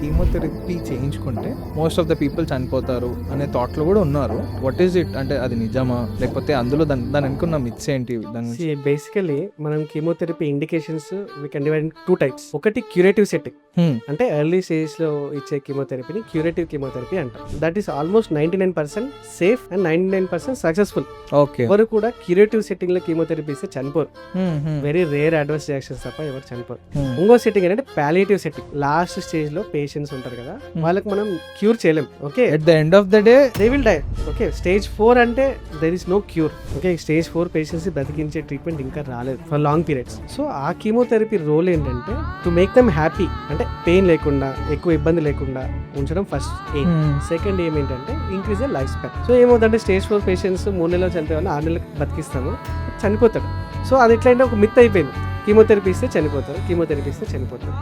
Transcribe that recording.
Chemotherapy చేయించుకుంటే most of the people చనిపోతారు అనే థాట్లో కూడా ఉన్నారు. వాట్ ఈస్ ఇట్, అంటే అది నిజమా, లేకపోతే అందులో దాని అనుకున్న మిత్స్ ఏంటి? దాని బేసికలీ మనం chemotherapy indications we can divide in 2 types. ఒకటి క్యూరేటివ్ సెట్టింగ్, అంటే ఎర్లీ స్టేజ్ లో ఇచ్చే కీమోథెరపీని క్యూరేటివ్ కీమోథెరపీ అంటాం. That is almost 99% safe and 99% successful. Okay, ఎవరు కూడా క్యూరేటివ్ సెట్టింగ్ లో కీమోథెరపీ ఇస్తే చనిపోరు. వెరీ రేర్ అడ్వర్స్ రియాక్షన్స్ తప్ప ఎవరు చనిపోరు. ఇంకో సెట్టింగ్ ఏంటంటే పాలియేటివ్ సెట్టింగ్. లాస్ట్ స్టేజ్ లో పేషెంట్స్ ఉంటారు కదా, వాళ్ళకి మనం క్యూర్ చేయలేం. Okay, at the end of the day they will die. Okay, stage 4 అంటే there is no cure. Okay, stage 4 patients బ్రతికించే ట్రీట్మెంట్ ఇంకా రాలేదు ఫర్ లాంగ్ పీరియడ్స్. సో ఆ కీమోథెరపీ రోల్ ఏంటంటే టు మేక్ దెమ్ హ్యాపీ, అంటే pain లేకుండా ఎక్కువ ఇబ్బంది లేకుండా ఉంచడం ఫస్ట్ ఎయిమ్. సెకండ్ ఎయిమ్ ఏంటంటే increase the life span. So ఏమవుతుందంటే స్టేజ్ 4 పేషెంట్స్ 3 నెలలు చనిపోయి 6 నెలలకు బతికిస్తాము, చనిపోతాడు. సో అది ఎట్లా అంటే ఒక మిత్ అయిపోయింది, కీమోథెరపీ ఇస్తే చనిపోతారు, కీమోథెరపీ ఇస్తే చనిపోతారు.